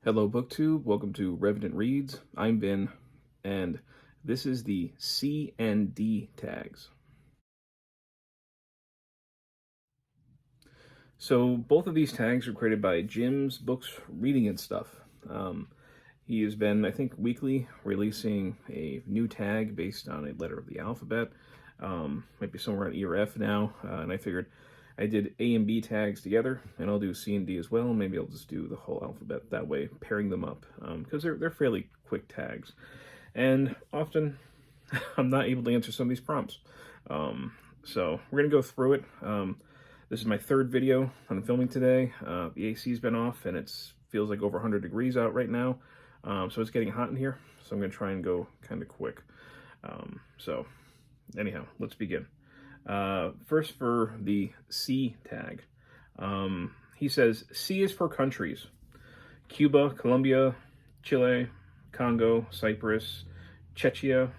Hello, BookTube. Welcome to Revenant Reads. I'm Ben, and this is the C and D tags. So both of these tags are created by Jim's Books, Reading and Stuff. He has been, I think, weekly releasing a new tag based on a letter of the alphabet. Might be somewhere on E or F now, and I figured I did A and B tags together, and I'll do C and D as well. Maybe I'll just do the whole alphabet that way, pairing them up, because they're fairly quick tags. And often, I'm not able to answer some of these prompts. So we're going to go through it. This is my third video I'm filming today. The AC's been off, and it feels like over 100 degrees out right now. So it's getting hot in here, so I'm going to try and go kind of quick. So anyhow, let's begin. First for the C tag. He says, C is for countries. Cuba, Colombia, Chile, Congo, Cyprus, Czechia,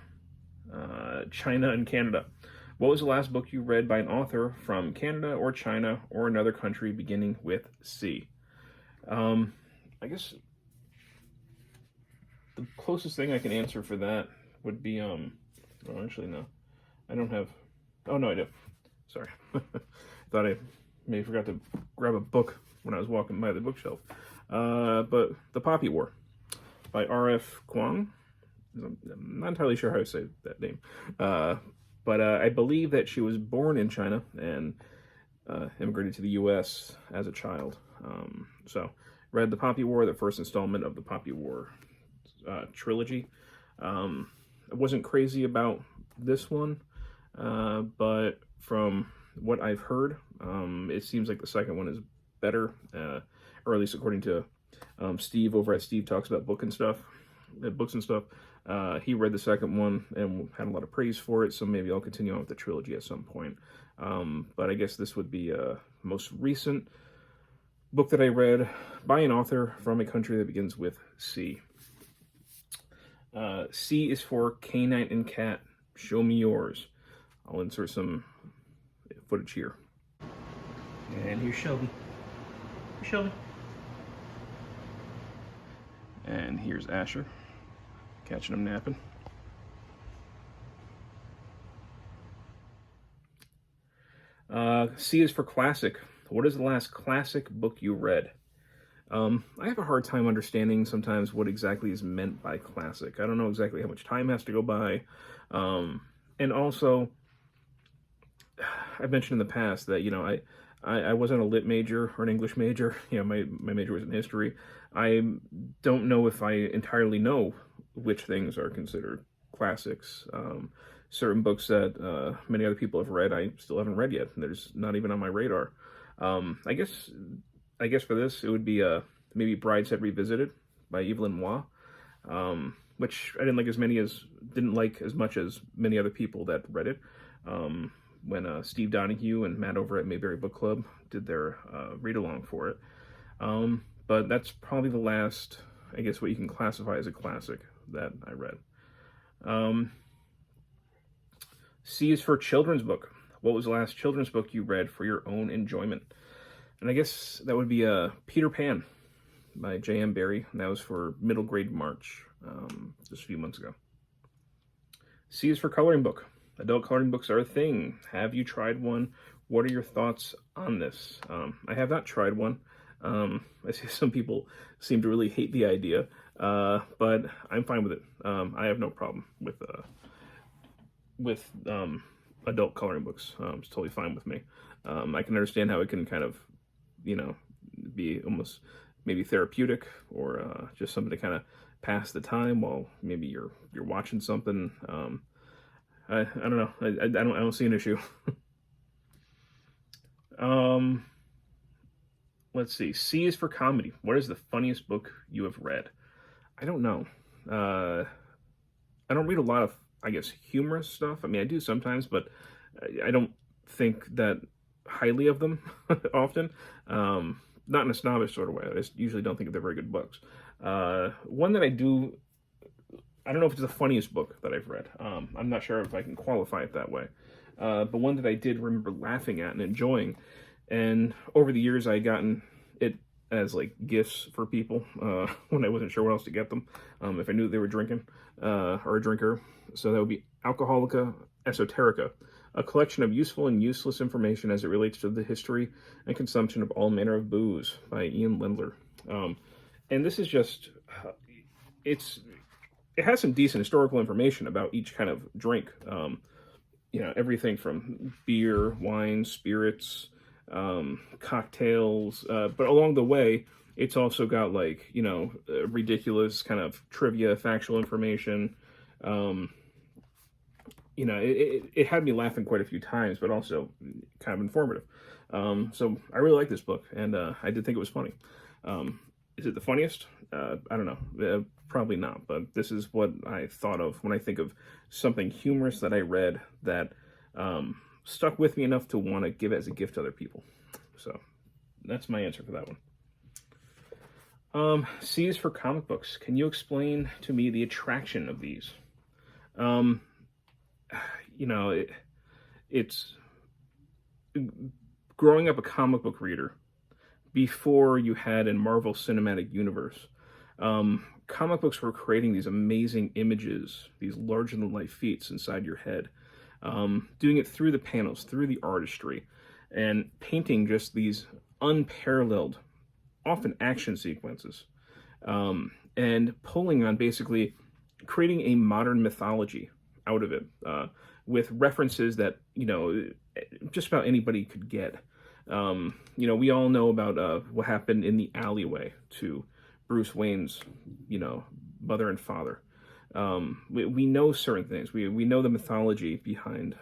China, and Canada. What was the last book you read by an author from Canada or China or another country beginning with C? I guess the closest thing I can answer for that would be, oh, actually, no. I don't have... Oh, no, I do. Sorry. Thought I maybe forgot to grab a book when I was walking by the bookshelf. But The Poppy War by R.F. Kuang. I'm not entirely sure how to say that name. But I believe that she was born in China and immigrated to the U.S. as a child. So, read The Poppy War, the first installment of the Poppy War trilogy. I wasn't crazy about this one. But from what I've heard, it seems like the second one is better, or at least according to Steve over at Steve Talks About Books and Stuff. He read the second one and had a lot of praise for it, so maybe I'll continue on with the trilogy at some point. But I guess this would be the most recent book that I read by an author from a country that begins with C. C is for Canine and Cat. Show me yours. I'll insert some footage here. And here's Shelby. Here's Shelby. And here's Asher, catching him napping. C is for classic. What is the last classic book you read? I have a hard time understanding sometimes what exactly is meant by classic. I don't know exactly how much time has to go by. And also, I've mentioned in the past that, you know, I wasn't a lit major or an English major. You know, my major was in history. I don't know if I entirely know which things are considered classics. Certain books that many other people have read, I still haven't read yet. There's not even on my radar. I guess for this, it would be maybe Brideshead Revisited by Evelyn Waugh, which I didn't like as much as many other people that read it. When Steve Donahue and Matt over at Mayberry Book Club did their read-along for it. But that's probably the last, I guess, what you can classify as a classic that I read. C is for children's book. What was the last children's book you read for your own enjoyment? And I guess that would be Peter Pan by J.M. Barrie. And that was for middle grade March, just a few months ago. C is for coloring book. Adult coloring books are a thing. Have you tried one? What are your thoughts on this? I have not tried one. I see some people seem to really hate the idea, but I'm fine with it. I have no problem with adult coloring books. It's totally fine with me. I can understand how it can kind of, you know, be almost maybe therapeutic or just something to kind of pass the time while maybe you're watching something. I don't know. I don't see an issue. Let's see. C is for comedy. What is the funniest book you have read? I don't know. I don't read a lot of, I guess, humorous stuff. I mean, I do sometimes, but I don't think that highly of them often. Not in a snobbish sort of way. I just usually don't think they're very good books. One that I don't know if it's the funniest book that I've read. I'm not sure if I can qualify it that way. But one that I did remember laughing at and enjoying. And over the years, I had gotten it as like gifts for people when I wasn't sure what else to get them, if I knew they were drinking or a drinker. So that would be Alcoholica Esoterica, a collection of useful and useless information as it relates to the history and consumption of all manner of booze by Ian Lendler. And this is just, it has some decent historical information about each kind of drink. You know, everything from beer, wine, spirits, cocktails, but along the way, it's also got like, you know, ridiculous kind of trivia, factual information. You know, it had me laughing quite a few times, but also kind of informative. So I really like this book, and I did think it was funny. Is it the funniest? I don't know. Probably not, but this is what I thought of when I think of something humorous that I read that stuck with me enough to want to give it as a gift to other people. So that's my answer for that one. C is for comic books. Can you explain to me the attraction of these? You know, it's growing up a comic book reader before you had a Marvel Cinematic Universe. Comic books were creating these amazing images, these larger-than-life feats inside your head, doing it through the panels, through the artistry, and painting just these unparalleled, often action sequences, and pulling on basically creating a modern mythology out of it, with references that, you know, just about anybody could get. You know, we all know about what happened in the alleyway to Bruce Wayne's, you know, mother and father. We know certain things. We know the mythology behind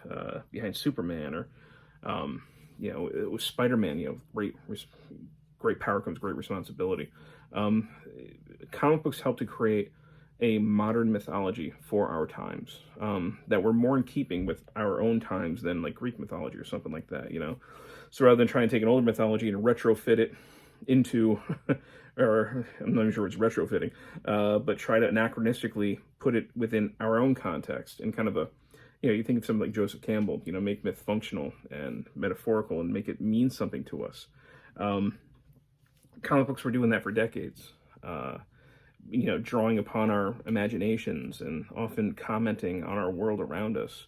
Superman, or you know, it was Spider-Man. You know, great power comes great responsibility. Comic books help to create a modern mythology for our times, that were more in keeping with our own times than like Greek mythology or something like that, you know. So rather than try and take an older mythology and retrofit it into, or I'm not even sure it's retrofitting, but try to anachronistically put it within our own context in kind of a, you know, you think of something like Joseph Campbell, you know, make myth functional and metaphorical and make it mean something to us. Comic books were doing that for decades. You know, drawing upon our imaginations and often commenting on our world around us.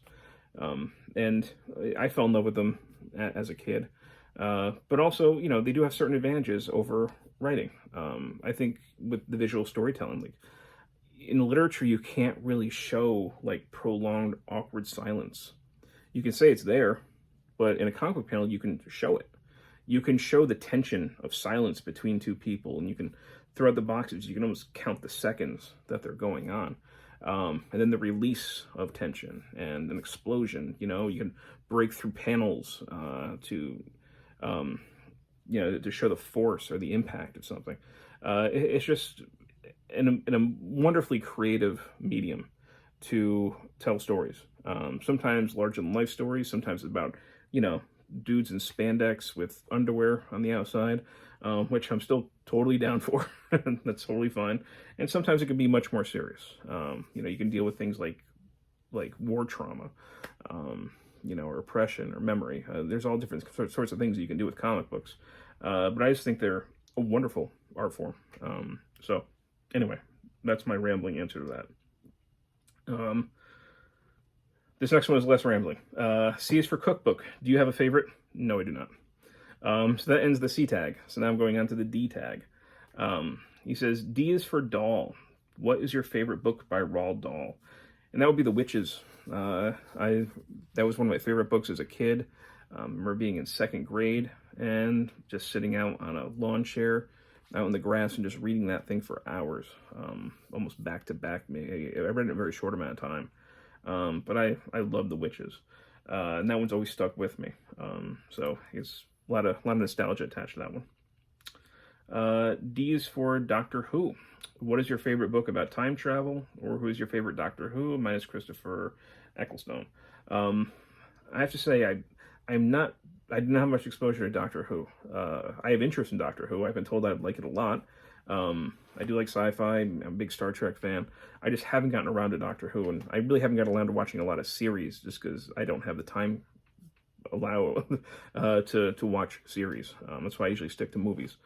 And I fell in love with them as a kid. But also, you know, they do have certain advantages over writing. I think with the visual storytelling, like in literature, you can't really show like prolonged awkward silence. You can say it's there, but in a comic book panel, you can show it. You can show the tension of silence between two people, and you can, throughout the boxes, you can almost count the seconds that they're going on. And then the release of tension and an explosion. You know, you can break through panels to, you know, to show the force or the impact of something. It's just in a wonderfully creative medium to tell stories. Sometimes larger than life stories. Sometimes it's about, you know, dudes in spandex with underwear on the outside, which I'm still totally down for. That's totally fine. And sometimes it can be much more serious. You know, you can deal with things like war trauma, you know, or oppression or memory. There's all different sorts of things that you can do with comic books. But I just think they're a wonderful art form. So anyway, that's my rambling answer to that. This next one is less rambling. C is for cookbook. Do you have a favorite? No, I do not. So that ends the C tag. So now I'm going on to the D tag. He says, D is for doll. What is your favorite book by Roald Dahl? And that would be The Witches. That was one of my favorite books as a kid. I remember being in second grade and just sitting out on a lawn chair out in the grass and just reading that thing for hours, almost back to back. I read it in a very short amount of time. But I love The Witches, and that one's always stuck with me. So it's a lot of nostalgia attached to that one. D is for Doctor Who. What is your favorite book about time travel, or who is your favorite Doctor Who? Mine is Christopher Ecclestone. I have to say I didn't have much exposure to Doctor Who. I have interest in Doctor Who. I've been told I like it a lot. I do like sci-fi. I'm a big Star Trek fan. I just haven't gotten around to Doctor Who, and I really haven't gotten around to watching a lot of series just because I don't have the time to watch series. That's why I usually stick to movies.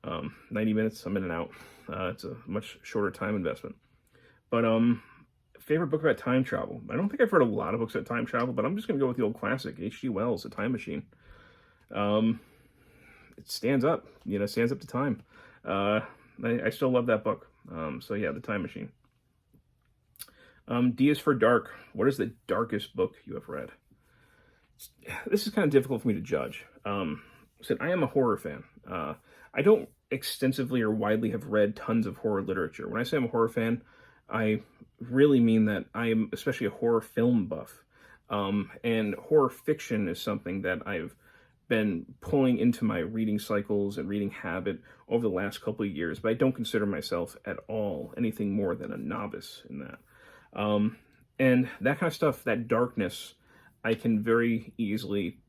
90 minutes, I'm in and out. It's a much shorter time investment. But favorite book about time travel. I don't think I've read a lot of books about time travel, but I'm just going to go with the old classic, H.G. Wells, The Time Machine. It stands up, stands up to time. I still love that book. So yeah, The Time Machine. D is for dark. What is the darkest book you have read? This is kind of difficult for me to judge. I am a horror fan. I don't extensively or widely have read tons of horror literature. When I say I'm a horror fan, I really mean that I am especially a horror film buff. And horror fiction is something that I've been pulling into my reading cycles and reading habit over the last couple of years, but I don't consider myself at all anything more than a novice in that. And that kind of stuff, that darkness, I can very easily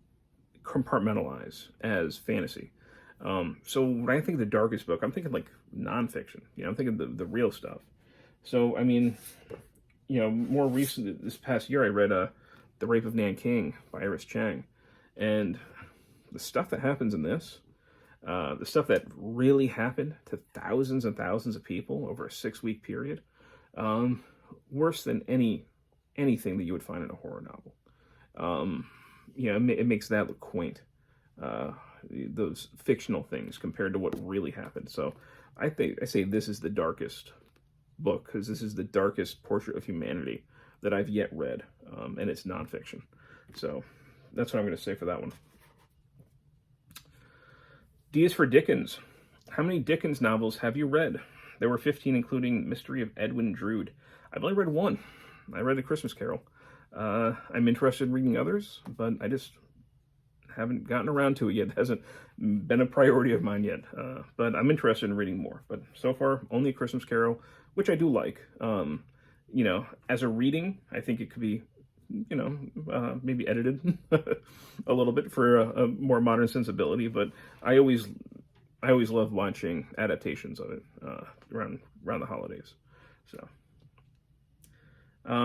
compartmentalize as fantasy. So when I think of the darkest book, I'm thinking like nonfiction. I'm thinking the real stuff. So, I mean, more recent, this past year, I read The Rape of Nanking by Iris Chang. And the stuff that happens in this, the stuff that really happened to thousands and thousands of people over a 6-week period, worse than anything that you would find in a horror novel. It makes that look quaint, those fictional things compared to what really happened. So I say this is the darkest book because this is the darkest portrait of humanity that I've yet read, and it's nonfiction. So that's what I'm going to say for that one. D is for Dickens. How many Dickens novels have you read? There were 15, including Mystery of Edwin Drood. I've only read one. I read A Christmas Carol. I'm interested in reading others, but I just haven't gotten around to it yet. It hasn't been a priority of mine yet, but I'm interested in reading more. But so far, only A Christmas Carol, which I do like. As a reading, I think it could be, maybe edited a little bit for a more modern sensibility. But I always love watching adaptations of it around the holidays. So.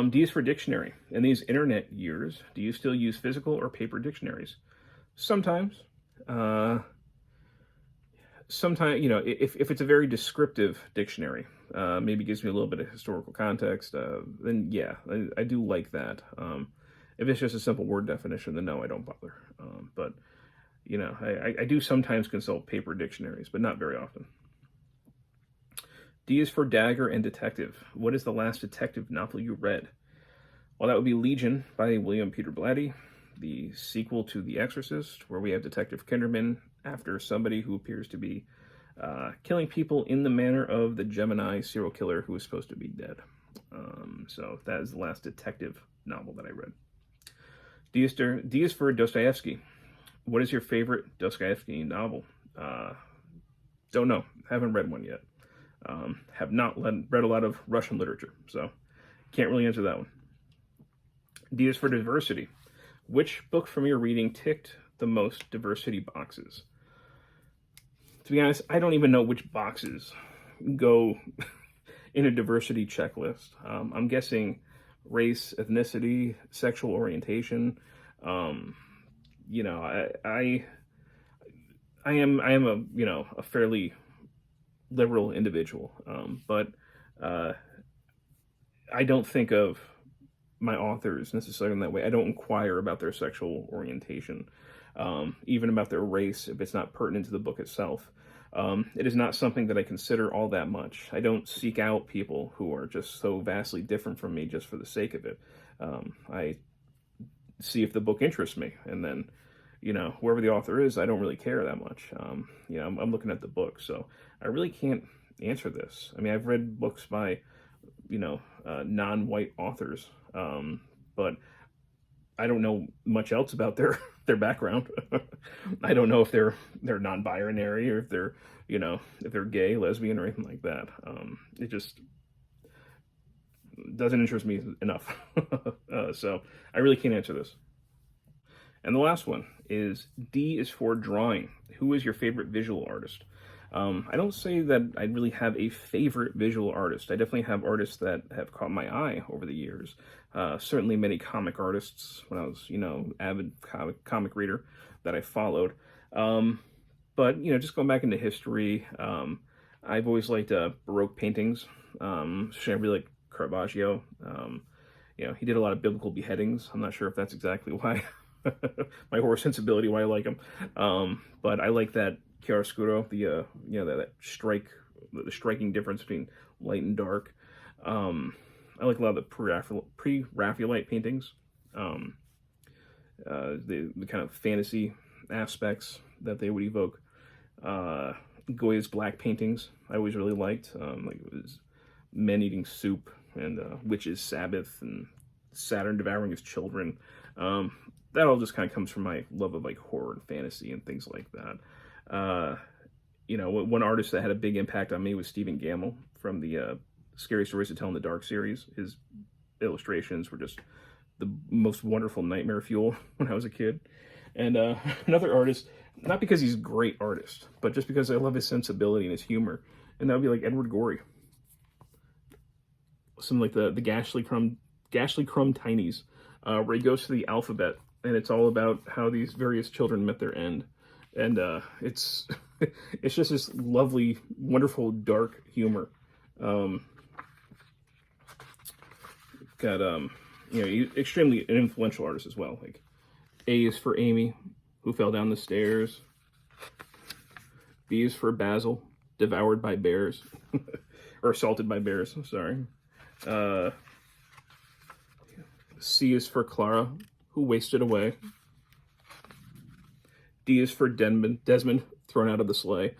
D is for dictionary. In these internet years, do you still use physical or paper dictionaries? Sometimes. Sometimes, if it's a very descriptive dictionary, maybe gives me a little bit of historical context, then yeah, I do like that. If it's just a simple word definition, then no, I don't bother. But, I do sometimes consult paper dictionaries, but not very often. D is for dagger and detective. What is the last detective novel you read? Well, that would be Legion by William Peter Blatty, the sequel to The Exorcist, where we have Detective Kinderman after somebody who appears to be killing people in the manner of the Gemini serial killer who is supposed to be dead. So that is the last detective novel that I read. D is for Dostoevsky. What is your favorite Dostoevsky novel? Don't know. Haven't read one yet. Have not read a lot of Russian literature, so can't really answer that one. D is for diversity. Which book from your reading ticked the most diversity boxes? To be honest, I don't even know which boxes go in a diversity checklist. I'm guessing race, ethnicity, sexual orientation. I am a fairly liberal individual, but I don't think of my authors necessarily in that way. I don't inquire about their sexual orientation, even about their race, if it's not pertinent to the book itself. It is not something that I consider all that much. I don't seek out people who are just so vastly different from me just for the sake of it. I see if the book interests me, and then whoever the author is, I don't really care that much. I'm looking at the book, so I really can't answer this. I mean, I've read books by, non-white authors, but I don't know much else about their background. I don't know if they're non-binary or if they're, if they're gay, lesbian, or anything like that. It just doesn't interest me enough. So I really can't answer this. And the last one is D is for drawing. Who is your favorite visual artist? I don't say that I really have a favorite visual artist. I definitely have artists that have caught my eye over the years. Certainly many comic artists when I was, avid comic reader that I followed. But, you know, just going back into history, I've always liked Baroque paintings. Especially I really like Caravaggio. You know, he did a lot of biblical beheadings. I'm not sure if that's exactly why my horror sensibility, why I like him. But I like that chiaroscuro, the you know, that the striking difference between light and dark. I like a lot of the pre-Raphaelite paintings. The kind of fantasy aspects that they would evoke. Goya's black paintings I always really liked. Like it was men eating soup and witches' Sabbath and Saturn devouring his children. That all just kind of comes from my love of like horror and fantasy and things like that. You know, one artist that had a big impact on me was Stephen Gamble from the Scary Stories to Tell in the Dark series. His illustrations were just the most wonderful nightmare fuel when I was a kid. And another artist, not because he's a great artist, but just because I love his sensibility and his humor, and that would be like Edward Gorey. Some like the Ghastly Crumb Tinies, where he goes to the alphabet, and it's all about how these various children met their end. And it's it's just this lovely, wonderful, dark humor. Got you know, he's extremely an influential artist as well. Like A is for Amy, who fell down the stairs. B is for Basil, devoured by bears, or assaulted by bears. I'm sorry. C is for Clara, who wasted away. D is for Desmond, thrown out of the sleigh.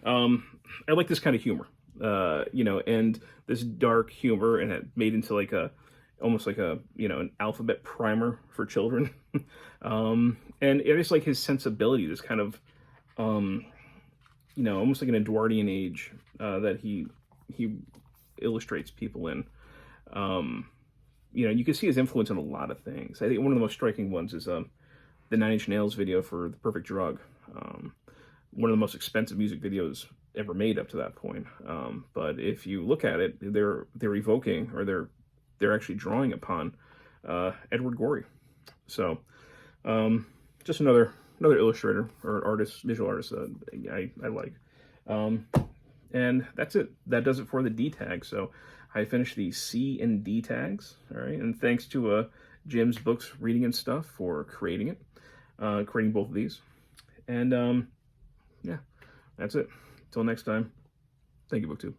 I like this kind of humor, you know, and this dark humor, and it made into like almost like a, you know, an alphabet primer for children. And it is like his sensibility, this kind of, you know, almost like an Edwardian age that he illustrates people in. You know, you can see his influence on a lot of things. I think one of the most striking ones is the 9 Inch Nails video for The Perfect Drug. One of the most expensive music videos ever made up to that point. But if you look at it, they're evoking, or they're actually drawing upon Edward Gorey. So just another illustrator or artist, visual artist I like. And that's it. That does it for the D tag. So I finished the C and D tags. All right, and thanks to Jim's Books, Reading and Stuff for creating it, creating both of these. And yeah, that's it. Until next time, thank you, BookTube.